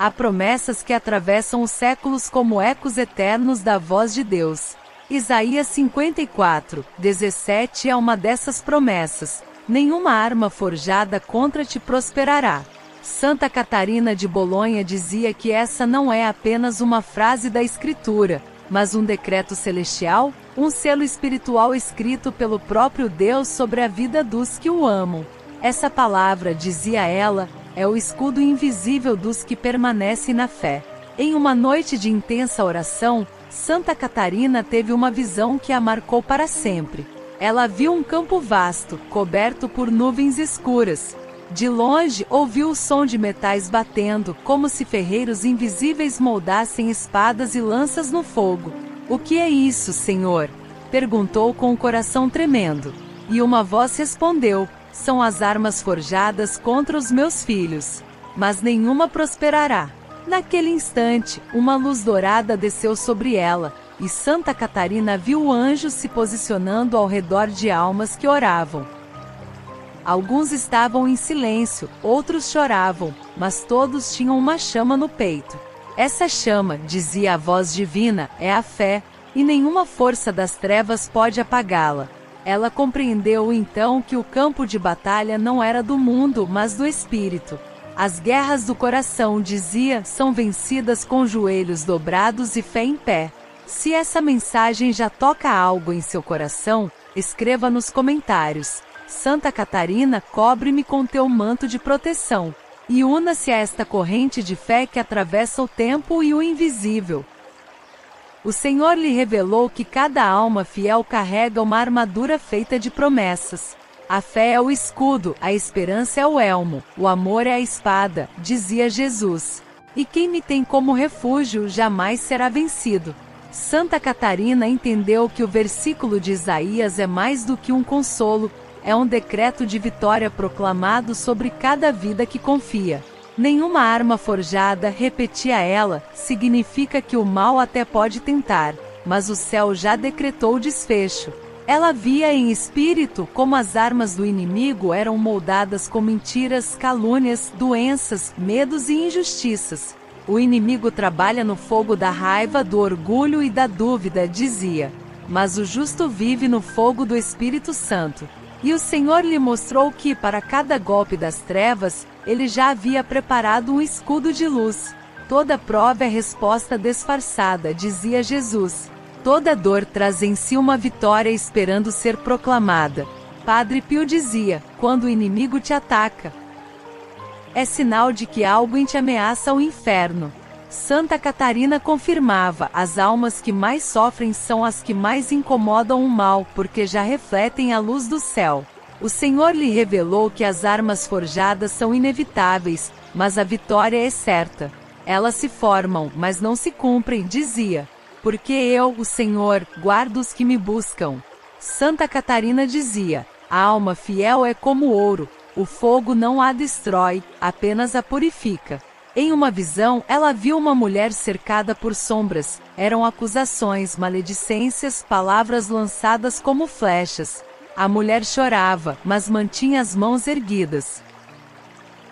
Há promessas que atravessam os séculos como ecos eternos da voz de Deus. Isaías 54, 17 é uma dessas promessas. Nenhuma arma forjada contra ti prosperará. Santa Catarina de Bolonha dizia que essa não é apenas uma frase da Escritura, mas um decreto celestial, um selo espiritual escrito pelo próprio Deus sobre a vida dos que o amam. Essa palavra, dizia ela, é o escudo invisível dos que permanecem na fé. Em uma noite de intensa oração, Santa Catarina teve uma visão que a marcou para sempre. Ela viu um campo vasto, coberto por nuvens escuras. De longe, ouviu o som de metais batendo, como se ferreiros invisíveis moldassem espadas e lanças no fogo. "O que é isso, Senhor?" perguntou com o coração tremendo. E uma voz respondeu: "São as armas forjadas contra os meus filhos. Mas nenhuma prosperará." Naquele instante, uma luz dourada desceu sobre ela, e Santa Catarina viu anjos se posicionando ao redor de almas que oravam. Alguns estavam em silêncio, outros choravam, mas todos tinham uma chama no peito. Essa chama, dizia a voz divina, é a fé, e nenhuma força das trevas pode apagá-la. Ela compreendeu então que o campo de batalha não era do mundo, mas do espírito. As guerras do coração, dizia, são vencidas com joelhos dobrados e fé em pé. Se essa mensagem já toca algo em seu coração, escreva nos comentários: "Santa Catarina, cobre-me com teu manto de proteção", e una-se a esta corrente de fé que atravessa o tempo e o invisível. O Senhor lhe revelou que cada alma fiel carrega uma armadura feita de promessas. A fé é o escudo, a esperança é o elmo, o amor é a espada, dizia Jesus. E quem me tem como refúgio jamais será vencido. Santa Catarina entendeu que o versículo de Isaías é mais do que um consolo, é um decreto de vitória proclamado sobre cada vida que confia. Nenhuma arma forjada, repetia ela, significa que o mal até pode tentar, mas o céu já decretou o desfecho. Ela via em espírito como as armas do inimigo eram moldadas com mentiras, calúnias, doenças, medos e injustiças. O inimigo trabalha no fogo da raiva, do orgulho e da dúvida, dizia. Mas o justo vive no fogo do Espírito Santo. E o Senhor lhe mostrou que, para cada golpe das trevas, ele já havia preparado um escudo de luz. Toda prova é resposta disfarçada, dizia Jesus. Toda dor traz em si uma vitória esperando ser proclamada. Padre Pio dizia: quando o inimigo te ataca, é sinal de que algo te ameaça o inferno. Santa Catarina confirmava: as almas que mais sofrem são as que mais incomodam o mal, porque já refletem a luz do céu. O Senhor lhe revelou que as armas forjadas são inevitáveis, mas a vitória é certa. Elas se formam, mas não se cumprem, dizia. Porque eu, o Senhor, guardo os que me buscam. Santa Catarina dizia: a alma fiel é como ouro, o fogo não a destrói, apenas a purifica. Em uma visão, ela viu uma mulher cercada por sombras. Eram acusações, maledicências, palavras lançadas como flechas. A mulher chorava, mas mantinha as mãos erguidas.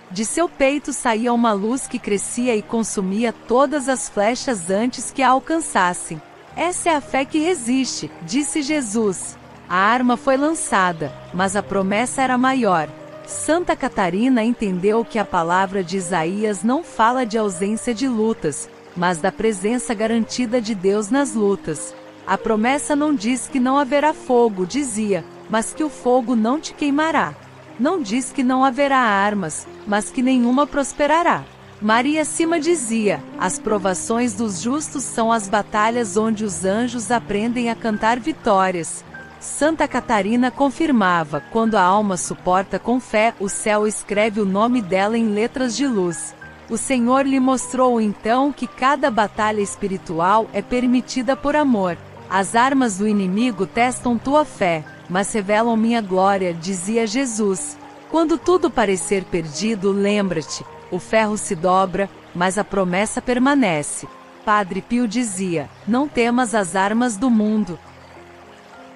De seu peito saía uma luz que crescia e consumia todas as flechas antes que a alcançassem. Essa é a fé que resiste, disse Jesus. A arma foi lançada, mas a promessa era maior. Santa Catarina entendeu que a palavra de Isaías não fala de ausência de lutas, mas da presença garantida de Deus nas lutas. A promessa não diz que não haverá fogo, dizia, mas que o fogo não te queimará. Não diz que não haverá armas, mas que nenhuma prosperará. Maria Cima dizia: as provações dos justos são as batalhas onde os anjos aprendem a cantar vitórias. Santa Catarina confirmava: quando a alma suporta com fé, o céu escreve o nome dela em letras de luz. O Senhor lhe mostrou então que cada batalha espiritual é permitida por amor. As armas do inimigo testam tua fé, mas revelam minha glória, dizia Jesus. Quando tudo parecer perdido, lembra-te, o ferro se dobra, mas a promessa permanece. Padre Pio dizia: não temas as armas do mundo.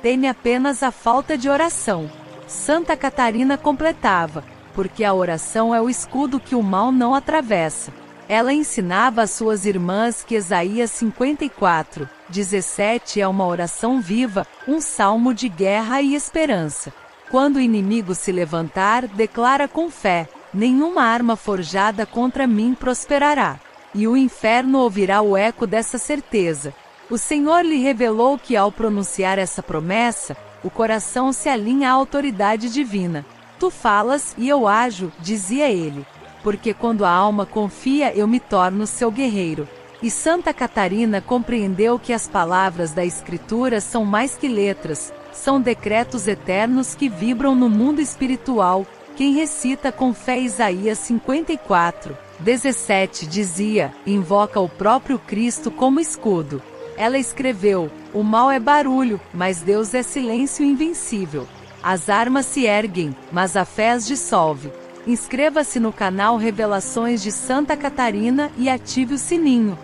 Teme apenas a falta de oração. Santa Catarina completava: porque a oração é o escudo que o mal não atravessa. Ela ensinava às suas irmãs que Isaías 54, 17 é uma oração viva, um salmo de guerra e esperança. Quando o inimigo se levantar, declara com fé: nenhuma arma forjada contra mim prosperará. E o inferno ouvirá o eco dessa certeza. O Senhor lhe revelou que ao pronunciar essa promessa, o coração se alinha à autoridade divina. Tu falas e eu ajo, dizia ele. Porque quando a alma confia, eu me torno seu guerreiro. E Santa Catarina compreendeu que as palavras da Escritura são mais que letras, são decretos eternos que vibram no mundo espiritual. Quem recita com fé Isaías 54, 17 dizia: invoca o próprio Cristo como escudo. Ela escreveu: o mal é barulho, mas Deus é silêncio invencível. As armas se erguem, mas a fé as dissolve. Inscreva-se no canal Revelações de Santa Catarina e ative o sininho.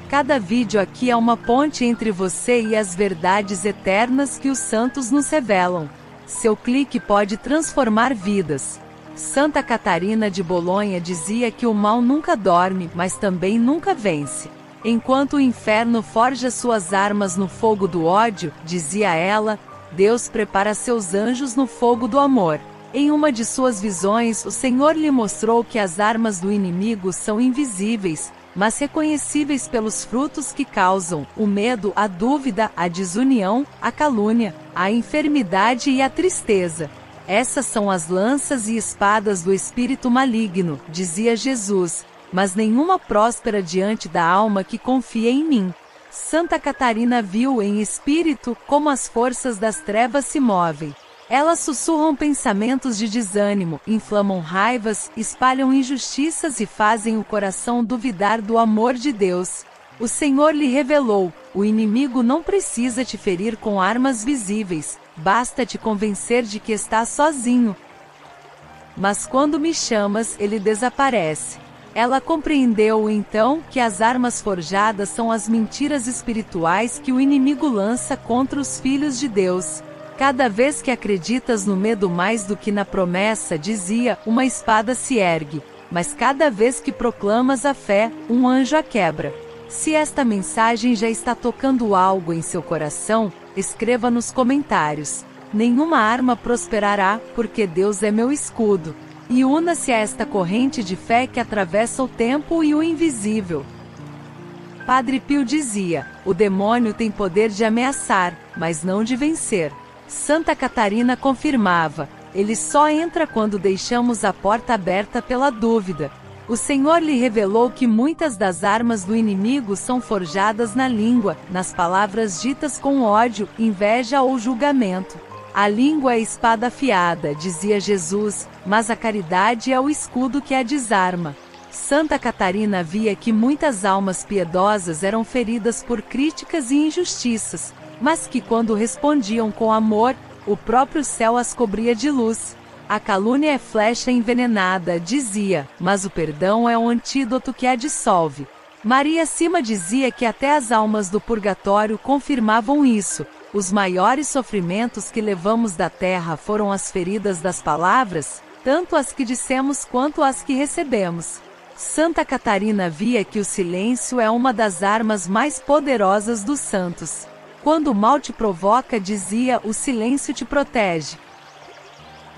Cada vídeo aqui é uma ponte entre você e as verdades eternas que os santos nos revelam. Seu clique pode transformar vidas. Santa Catarina de Bolonha dizia que o mal nunca dorme, mas também nunca vence. Enquanto o inferno forja suas armas no fogo do ódio, dizia ela, Deus prepara seus anjos no fogo do amor. Em uma de suas visões, o Senhor lhe mostrou que as armas do inimigo são invisíveis, mas reconhecíveis pelos frutos que causam: o medo, a dúvida, a desunião, a calúnia, a enfermidade e a tristeza. Essas são as lanças e espadas do espírito maligno, dizia Jesus, mas nenhuma próspera diante da alma que confia em mim. Santa Catarina viu em espírito como as forças das trevas se movem. Elas sussurram pensamentos de desânimo, inflamam raivas, espalham injustiças e fazem o coração duvidar do amor de Deus. O Senhor lhe revelou: o inimigo não precisa te ferir com armas visíveis, basta te convencer de que estás sozinho. Mas quando me chamas, ele desaparece. Ela compreendeu então que as armas forjadas são as mentiras espirituais que o inimigo lança contra os filhos de Deus. Cada vez que acreditas no medo mais do que na promessa, dizia, uma espada se ergue, mas cada vez que proclamas a fé, um anjo a quebra. Se esta mensagem já está tocando algo em seu coração, escreva nos comentários. Nenhuma arma prosperará, porque Deus é meu escudo. E una-se a esta corrente de fé que atravessa o tempo e o invisível. Padre Pio dizia: o demônio tem poder de ameaçar, mas não de vencer. Santa Catarina confirmava: ele só entra quando deixamos a porta aberta pela dúvida. O Senhor lhe revelou que muitas das armas do inimigo são forjadas na língua, nas palavras ditas com ódio, inveja ou julgamento. A língua é espada afiada, dizia Jesus, mas a caridade é o escudo que a desarma. Santa Catarina via que muitas almas piedosas eram feridas por críticas e injustiças, mas que quando respondiam com amor, o próprio céu as cobria de luz. A calúnia é flecha envenenada, dizia, mas o perdão é um antídoto que a dissolve. Maria Cima dizia que até as almas do purgatório confirmavam isso. Os maiores sofrimentos que levamos da terra foram as feridas das palavras, tanto as que dissemos quanto as que recebemos. Santa Catarina via que o silêncio é uma das armas mais poderosas dos santos. Quando o mal te provoca, dizia, o silêncio te protege.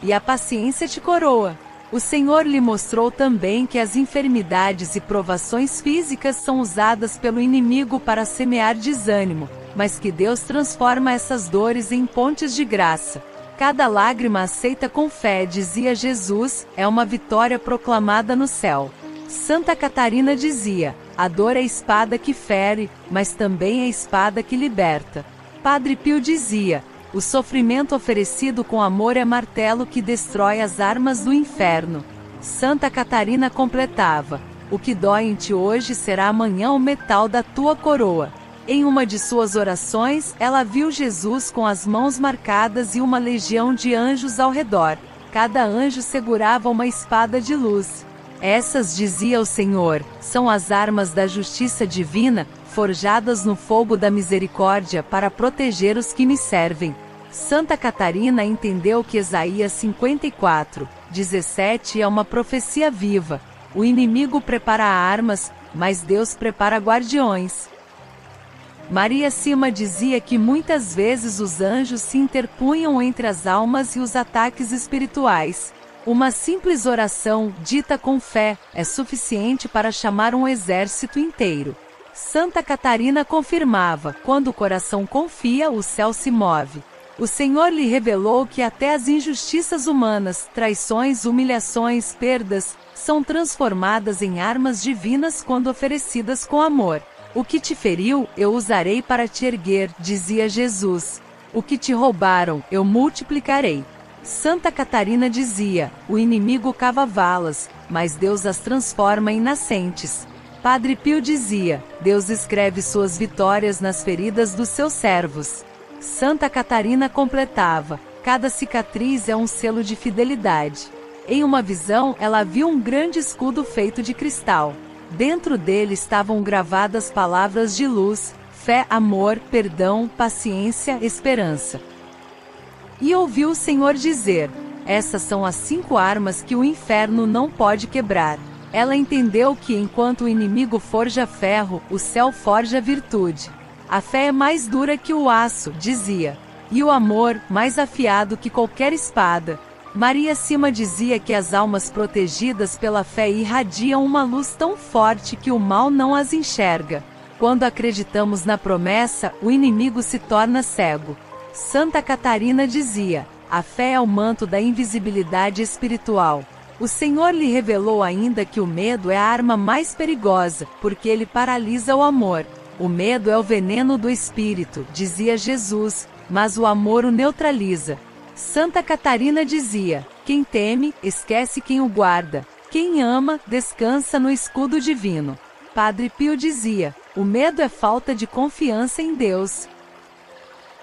E a paciência te coroa. O Senhor lhe mostrou também que as enfermidades e provações físicas são usadas pelo inimigo para semear desânimo, mas que Deus transforma essas dores em pontes de graça. Cada lágrima aceita com fé, dizia Jesus, é uma vitória proclamada no céu. Santa Catarina dizia: a dor é a espada que fere, mas também é a espada que liberta. Padre Pio dizia: o sofrimento oferecido com amor é martelo que destrói as armas do inferno. Santa Catarina completava: o que dói em ti hoje será amanhã o metal da tua coroa. Em uma de suas orações, ela viu Jesus com as mãos marcadas e uma legião de anjos ao redor. Cada anjo segurava uma espada de luz. Essas, dizia o Senhor, são as armas da justiça divina, forjadas no fogo da misericórdia para proteger os que me servem. Santa Catarina entendeu que Isaías 54, 17 é uma profecia viva. o inimigo prepara armas, mas Deus prepara guardiões. Maria Sima dizia que muitas vezes os anjos se interpunham entre as almas e os ataques espirituais. Uma simples oração, dita com fé, é suficiente para chamar um exército inteiro. Santa Catarina confirmava: quando o coração confia, o céu se move. O Senhor lhe revelou que até as injustiças humanas, traições, humilhações, perdas, são transformadas em armas divinas quando oferecidas com amor. O que te feriu, eu usarei para te erguer, dizia Jesus. O que te roubaram, eu multiplicarei. Santa Catarina dizia: o inimigo cava valas, mas Deus as transforma em nascentes. Padre Pio dizia: Deus escreve suas vitórias nas feridas dos seus servos. Santa Catarina completava: cada cicatriz é um selo de fidelidade. Em uma visão, ela viu um grande escudo feito de cristal. Dentro dele estavam gravadas palavras de luz, fé, amor, perdão, paciência, esperança. E ouviu o Senhor dizer: essas são as 5 armas que o inferno não pode quebrar. Ela entendeu que enquanto o inimigo forja ferro, o céu forja virtude. A fé é mais dura que o aço, dizia, e o amor, mais afiado que qualquer espada. Maria Sima dizia que as almas protegidas pela fé irradiam uma luz tão forte que o mal não as enxerga. Quando acreditamos na promessa, o inimigo se torna cego. Santa Catarina dizia: a fé é o manto da invisibilidade espiritual. O Senhor lhe revelou ainda que o medo é a arma mais perigosa, porque ele paralisa o amor. O medo é o veneno do espírito, dizia Jesus, mas o amor o neutraliza. Santa Catarina dizia: quem teme, esquece quem o guarda. Quem ama, descansa no escudo divino. Padre Pio dizia: o medo é falta de confiança em Deus.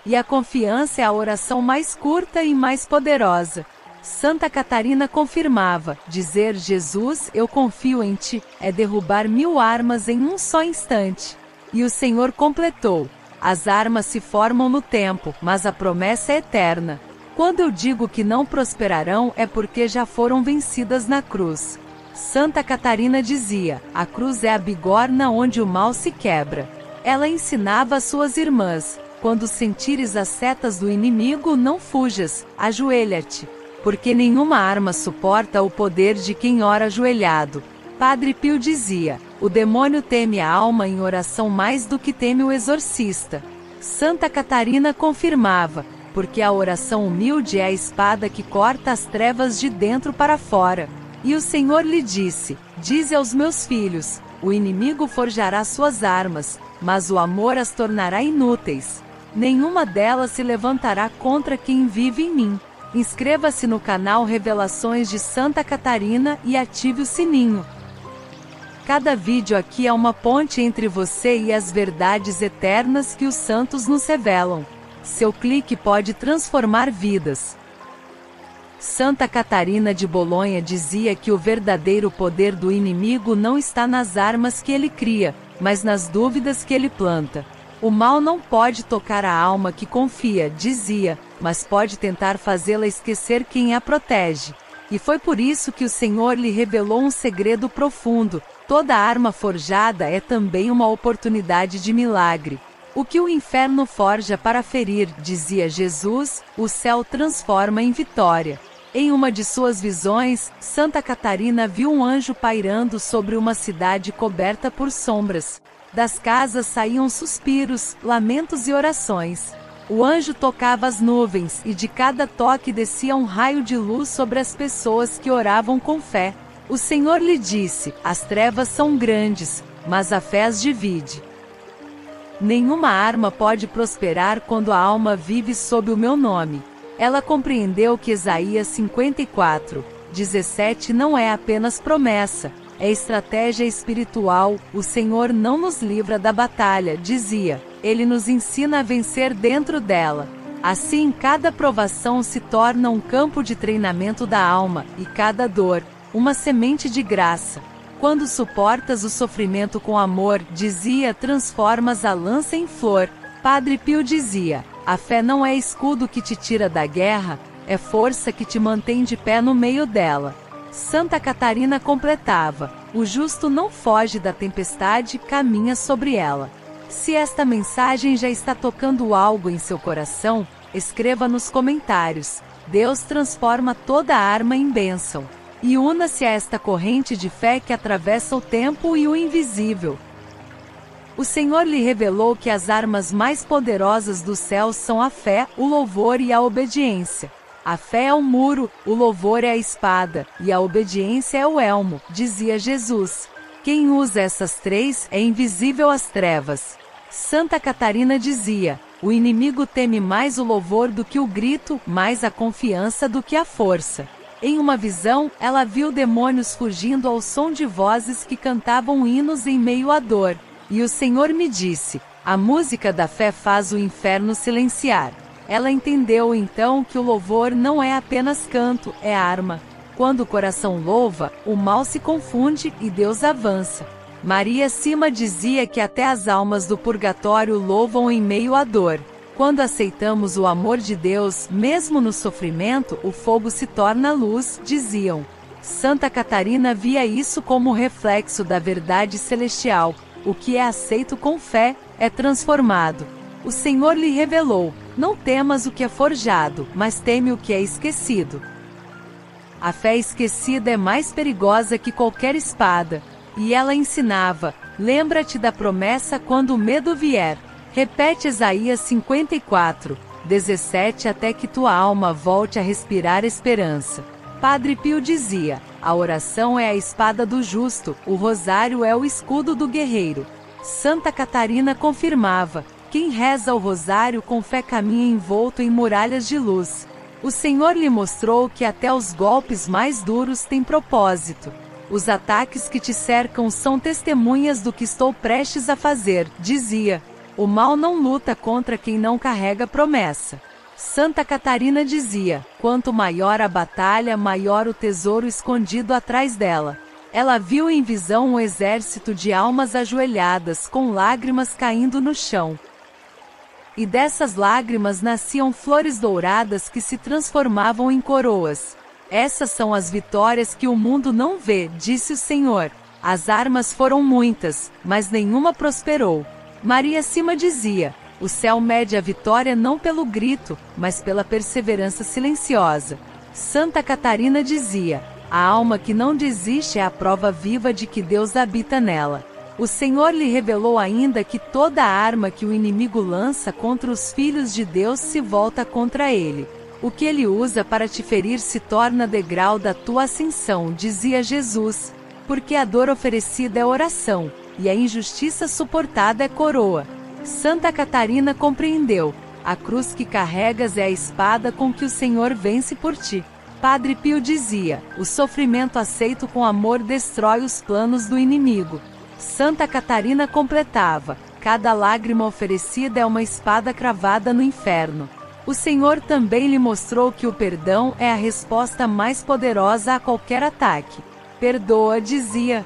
E a confiança é a oração mais curta e mais poderosa. Santa Catarina confirmava: dizer Jesus, eu confio em ti, é derrubar 1000 armas em um só instante. E o Senhor completou: as armas se formam no tempo, mas a promessa é eterna. Quando eu digo que não prosperarão, é porque já foram vencidas na cruz. Santa Catarina dizia: a cruz é a bigorna onde o mal se quebra. Ela ensinava às suas irmãs: quando sentires as setas do inimigo, não fujas, ajoelha-te, porque nenhuma arma suporta o poder de quem ora ajoelhado. Padre Pio dizia: o demônio teme a alma em oração mais do que teme o exorcista. Santa Catarina confirmava: porque a oração humilde é a espada que corta as trevas de dentro para fora. E o Senhor lhe disse: dize aos meus filhos, o inimigo forjará suas armas, mas o amor as tornará inúteis. Nenhuma delas se levantará contra quem vive em mim. Inscreva-se no canal Revelações de Santa Catarina e ative o sininho. Cada vídeo aqui é uma ponte entre você e as verdades eternas que os santos nos revelam. Seu clique pode transformar vidas. Santa Catarina de Bolonha dizia que o verdadeiro poder do inimigo não está nas armas que ele cria, mas nas dúvidas que ele planta. O mal não pode tocar a alma que confia, dizia, mas pode tentar fazê-la esquecer quem a protege. E foi por isso que o Senhor lhe revelou um segredo profundo: toda arma forjada é também uma oportunidade de milagre. O que o inferno forja para ferir, dizia Jesus, o céu transforma em vitória. Em uma de suas visões, Santa Catarina viu um anjo pairando sobre uma cidade coberta por sombras. Das casas saíam suspiros, lamentos e orações. O anjo tocava as nuvens, e de cada toque descia um raio de luz sobre as pessoas que oravam com fé. O Senhor lhe disse: as trevas são grandes, mas a fé as divide. Nenhuma arma pode prosperar quando a alma vive sob o meu nome. Ela compreendeu que Isaías 54:17 não é apenas promessa, é estratégia espiritual. O Senhor não nos livra da batalha, dizia, Ele nos ensina a vencer dentro dela. Assim, cada provação se torna um campo de treinamento da alma, e cada dor, uma semente de graça. Quando suportas o sofrimento com amor, dizia, transformas a lança em flor. Padre Pio dizia: a fé não é escudo que te tira da guerra, é força que te mantém de pé no meio dela. Santa Catarina completava: o justo não foge da tempestade, caminha sobre ela. Se esta mensagem já está tocando algo em seu coração, escreva nos comentários. Deus transforma toda arma em bênção. E una-se a esta corrente de fé que atravessa o tempo e o invisível. O Senhor lhe revelou que as armas mais poderosas dos céus são a fé, o louvor e a obediência. A fé é o muro, o louvor é a espada, e a obediência é o elmo, dizia Jesus. Quem usa essas três é invisível às trevas. Santa Catarina dizia: o inimigo teme mais o louvor do que o grito, mais a confiança do que a força. Em uma visão, ela viu demônios fugindo ao som de vozes que cantavam hinos em meio à dor. E o Senhor me disse: a música da fé faz o inferno silenciar. Ela entendeu então que o louvor não é apenas canto, é arma. Quando o coração louva, o mal se confunde e Deus avança. Maria Sima dizia que até as almas do purgatório louvam em meio à dor. Quando aceitamos o amor de Deus, mesmo no sofrimento, o fogo se torna luz, diziam. Santa Catarina via isso como reflexo da verdade celestial. O que é aceito com fé, é transformado. O Senhor lhe revelou: não temas o que é forjado, mas teme o que é esquecido. A fé esquecida é mais perigosa que qualquer espada. E ela ensinava: lembra-te da promessa quando o medo vier. Repete Isaías 54, 17 até que tua alma volte a respirar esperança. Padre Pio dizia: a oração é a espada do justo, o rosário é o escudo do guerreiro. Santa Catarina confirmava: quem reza o rosário com fé caminha envolto em muralhas de luz. O Senhor lhe mostrou que até os golpes mais duros têm propósito. Os ataques que te cercam são testemunhas do que estou prestes a fazer, dizia. O mal não luta contra quem não carrega promessa. Santa Catarina dizia: quanto maior a batalha, maior o tesouro escondido atrás dela. Ela viu em visão um exército de almas ajoelhadas, com lágrimas caindo no chão. E dessas lágrimas nasciam flores douradas que se transformavam em coroas. Essas são as vitórias que o mundo não vê, disse o Senhor. As armas foram muitas, mas nenhuma prosperou. Maria Sima dizia: o céu mede a vitória não pelo grito, mas pela perseverança silenciosa. Santa Catarina dizia: a alma que não desiste é a prova viva de que Deus habita nela. O Senhor lhe revelou ainda que toda arma que o inimigo lança contra os filhos de Deus se volta contra ele. O que ele usa para te ferir se torna degrau da tua ascensão, dizia Jesus. Porque a dor oferecida é oração, e a injustiça suportada é coroa. Santa Catarina compreendeu: a cruz que carregas é a espada com que o Senhor vence por ti. Padre Pio dizia: o sofrimento aceito com amor destrói os planos do inimigo. Santa Catarina completava: cada lágrima oferecida é uma espada cravada no inferno. O Senhor também lhe mostrou que o perdão é a resposta mais poderosa a qualquer ataque. Perdoa, dizia.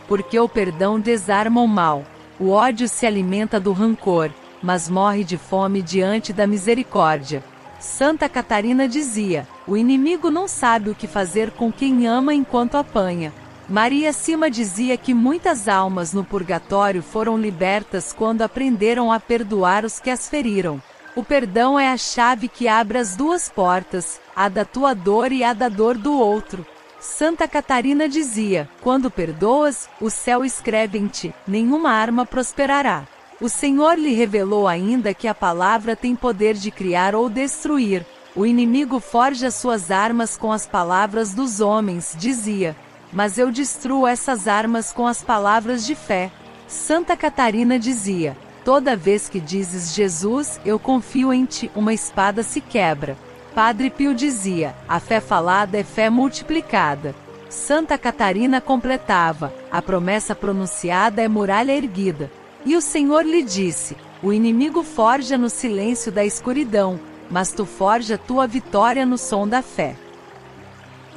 Porque o perdão desarma o mal. O ódio se alimenta do rancor, mas morre de fome diante da misericórdia. Santa Catarina dizia: o inimigo não sabe o que fazer com quem ama enquanto apanha. Maria Sima dizia que muitas almas no purgatório foram libertas quando aprenderam a perdoar os que as feriram. O perdão é a chave que abre as duas portas, a da tua dor e a da dor do outro. Santa Catarina dizia: quando perdoas, o céu escreve em ti: nenhuma arma prosperará. O Senhor lhe revelou ainda que a palavra tem poder de criar ou destruir. O inimigo forja suas armas com as palavras dos homens, dizia. Mas eu destruo essas armas com as palavras de fé. Santa Catarina dizia: toda vez que dizes Jesus, eu confio em ti, uma espada se quebra. Padre Pio dizia: a fé falada é fé multiplicada. Santa Catarina completava: a promessa pronunciada é muralha erguida. E o Senhor lhe disse: o inimigo forja no silêncio da escuridão, mas tu forja tua vitória no som da fé.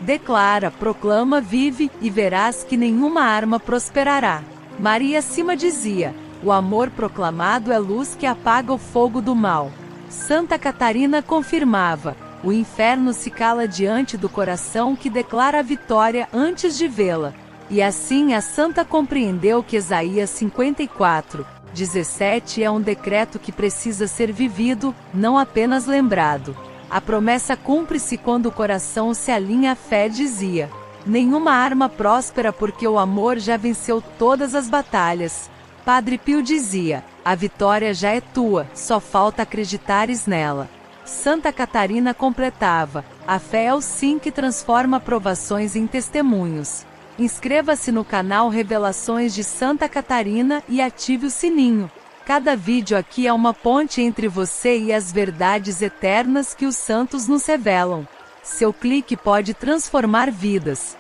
Declara, proclama, vive, e verás que nenhuma arma prosperará. Maria Sima dizia: o amor proclamado é luz que apaga o fogo do mal. Santa Catarina confirmava: o inferno se cala diante do coração que declara a vitória antes de vê-la. E assim a santa compreendeu que Isaías 54:17 é um decreto que precisa ser vivido, não apenas lembrado. A promessa cumpre-se quando o coração se alinha à fé, dizia. Nenhuma arma próspera porque o amor já venceu todas as batalhas. Padre Pio dizia, a vitória já é tua, só falta acreditares nela. Santa Catarina completava, a fé é o sim que transforma provações em testemunhos. Inscreva-se no canal Revelações de Santa Catarina e ative o sininho. Cada vídeo aqui é uma ponte entre você e as verdades eternas que os santos nos revelam. Seu clique pode transformar vidas.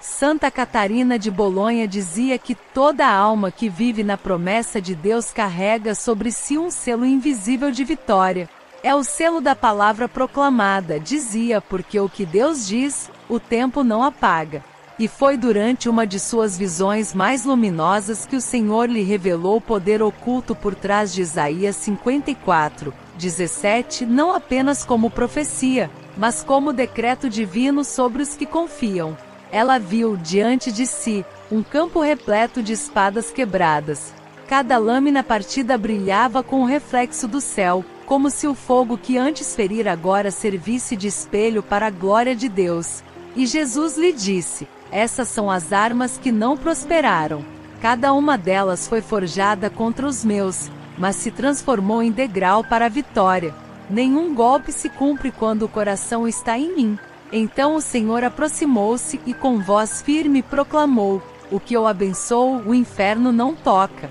Santa Catarina de Bolonha dizia que toda alma que vive na promessa de Deus carrega sobre si um selo invisível de vitória. É o selo da palavra proclamada, dizia, porque o que Deus diz, o tempo não apaga. E foi durante uma de suas visões mais luminosas que o Senhor lhe revelou o poder oculto por trás de Isaías 54:17, não apenas como profecia, mas como decreto divino sobre os que confiam. Ela viu, diante de si, um campo repleto de espadas quebradas. Cada lâmina partida brilhava com o reflexo do céu, como se o fogo que antes ferira agora servisse de espelho para a glória de Deus. E Jesus lhe disse, essas são as armas que não prosperaram. Cada uma delas foi forjada contra os meus, mas se transformou em degrau para a vitória. Nenhum golpe se cumpre quando o coração está em mim. Então o Senhor aproximou-se e com voz firme proclamou, o que eu abençoo, o inferno não toca.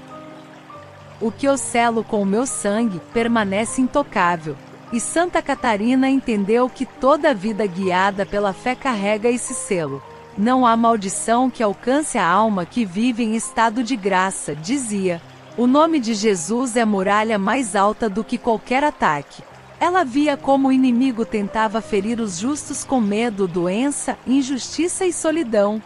O que eu selo com o meu sangue, permanece intocável. E Santa Catarina entendeu que toda vida guiada pela fé carrega esse selo. Não há maldição que alcance a alma que vive em estado de graça, dizia. O nome de Jesus é a muralha mais alta do que qualquer ataque. Ela via como o inimigo tentava ferir os justos com medo, doença, injustiça e solidão.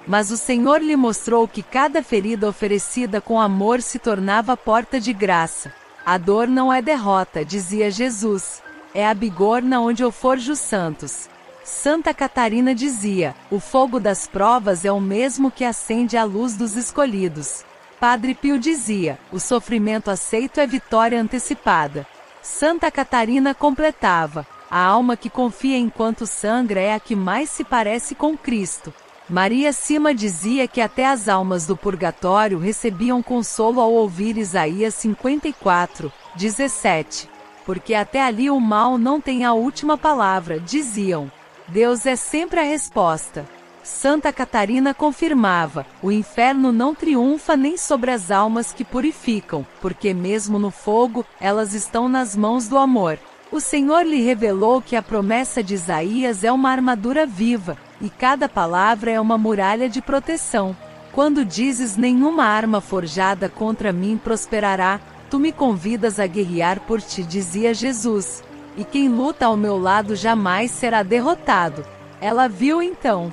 Mas o Senhor lhe mostrou que cada ferida oferecida com amor se tornava porta de graça. A dor não é derrota, dizia Jesus. É a bigorna onde eu forjo os santos. Santa Catarina dizia, o fogo das provas é o mesmo que acende a luz dos escolhidos. Padre Pio dizia, o sofrimento aceito é vitória antecipada. Santa Catarina completava, a alma que confia enquanto sangra é a que mais se parece com Cristo. Maria Cima dizia que até as almas do purgatório recebiam consolo ao ouvir Isaías 54:17. Porque até ali o mal não tem a última palavra, diziam. Deus é sempre a resposta. Santa Catarina confirmava, o inferno não triunfa nem sobre as almas que purificam, porque mesmo no fogo, elas estão nas mãos do amor. O Senhor lhe revelou que a promessa de Isaías é uma armadura viva, e cada palavra é uma muralha de proteção. Quando dizes nenhuma arma forjada contra mim prosperará, tu me convidas a guerrear por ti, dizia Jesus. E quem luta ao meu lado jamais será derrotado. Ela viu então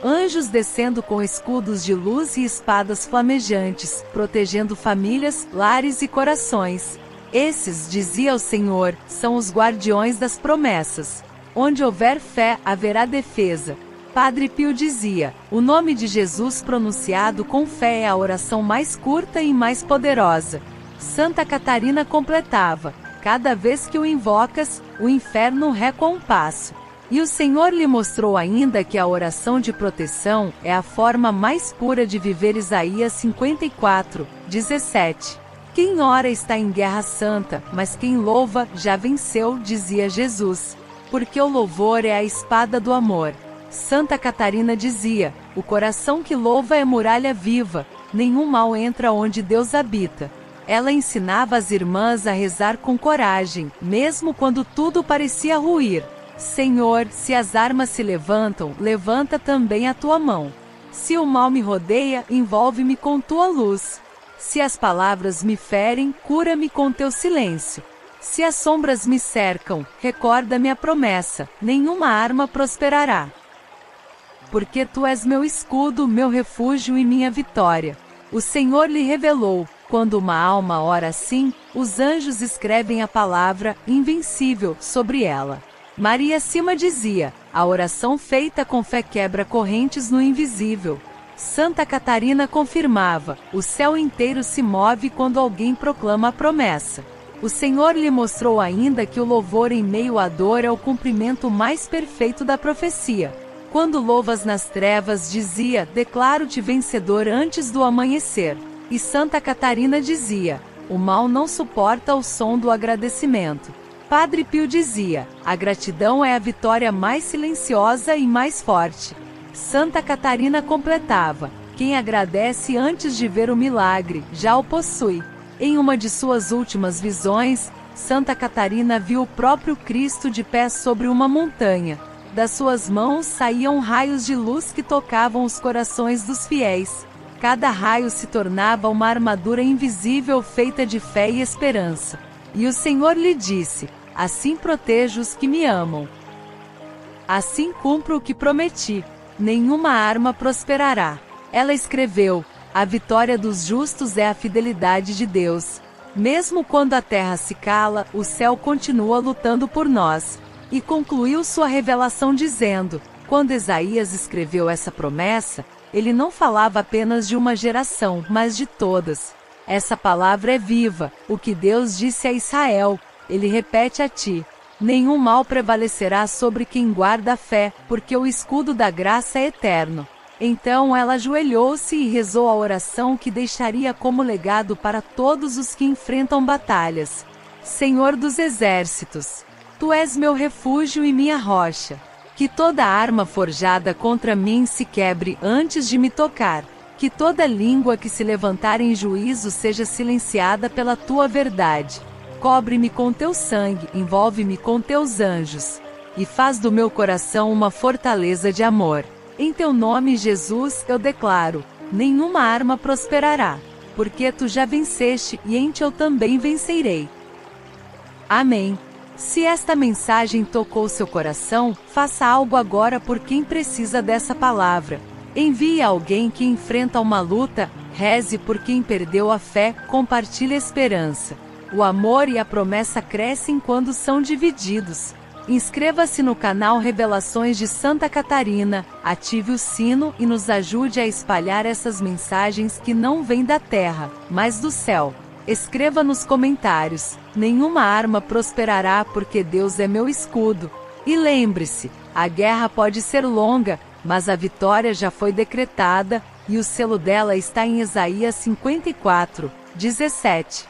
anjos descendo com escudos de luz e espadas flamejantes, protegendo famílias, lares e corações. Esses, dizia o Senhor, são os guardiões das promessas. Onde houver fé, haverá defesa. Padre Pio dizia, o nome de Jesus pronunciado com fé é a oração mais curta e mais poderosa. Santa Catarina completava, cada vez que o invocas, o inferno recua um passo. E o Senhor lhe mostrou ainda que a oração de proteção é a forma mais pura de viver Isaías 54:17. Quem ora está em guerra santa, mas quem louva já venceu, dizia Jesus. Porque o louvor é a espada do amor. Santa Catarina dizia, o coração que louva é muralha viva, nenhum mal entra onde Deus habita. Ela ensinava as irmãs a rezar com coragem, mesmo quando tudo parecia ruir. Senhor, se as armas se levantam, levanta também a tua mão. Se o mal me rodeia, envolve-me com tua luz. Se as palavras me ferem, cura-me com teu silêncio. Se as sombras me cercam, recorda-me a promessa, nenhuma arma prosperará. Porque tu és meu escudo, meu refúgio e minha vitória. O Senhor lhe revelou, quando uma alma ora assim, Os anjos escrevem a palavra invencível sobre ela. Maria acima dizia: a oração feita com fé quebra correntes no invisível. Santa Catarina confirmava: o céu inteiro se move quando alguém proclama a promessa. O Senhor lhe mostrou ainda que o louvor em meio à dor é o cumprimento mais perfeito da profecia. Quando louvas nas trevas, dizia: declaro-te vencedor antes do amanhecer. E Santa Catarina dizia: o mal não suporta o som do agradecimento. Padre Pio dizia: a gratidão é a vitória mais silenciosa e mais forte. Santa Catarina completava: quem agradece antes de ver o milagre, já o possui. Em uma de suas últimas visões, Santa Catarina viu o próprio Cristo de pé sobre uma montanha. Das suas mãos saíam raios de luz que tocavam os corações dos fiéis. Cada raio se tornava uma armadura invisível feita de fé e esperança. E o Senhor lhe disse: assim protejo os que me amam. Assim cumpro o que prometi. Nenhuma arma prosperará. Ela escreveu: a vitória dos justos é a fidelidade de Deus. Mesmo quando a terra se cala, o céu continua lutando por nós. E concluiu sua revelação dizendo: quando Isaías escreveu essa promessa, ele não falava apenas de uma geração, mas de todas. Essa palavra é viva. O que Deus disse a Israel, ele repete a ti: nenhum mal prevalecerá sobre quem guarda a fé, porque o escudo da graça é eterno. Então ela ajoelhou-se e rezou a oração que deixaria como legado para todos os que enfrentam batalhas. Senhor dos exércitos, tu és meu refúgio e minha rocha. Que toda arma forjada contra mim se quebre antes de me tocar. Que toda língua que se levantar em juízo seja silenciada pela tua verdade. Cobre-me com teu sangue, envolve-me com teus anjos. E faz do meu coração uma fortaleza de amor. Em teu nome, Jesus, eu declaro: nenhuma arma prosperará. Porque tu já venceste e em ti eu também vencerei. Amém. Se esta mensagem tocou seu coração, faça algo agora por quem precisa dessa palavra. Envie a alguém que enfrenta uma luta, reze por quem perdeu a fé, compartilhe a esperança. O amor e a promessa crescem quando são divididos. Inscreva-se no canal Revelações de Santa Catarina, ative o sino e nos ajude a espalhar essas mensagens que não vêm da terra, mas do céu. Escreva nos comentários: nenhuma arma prosperará porque Deus é meu escudo. E lembre-se, a guerra pode ser longa, mas a vitória já foi decretada, e o selo dela está em Isaías 54:17.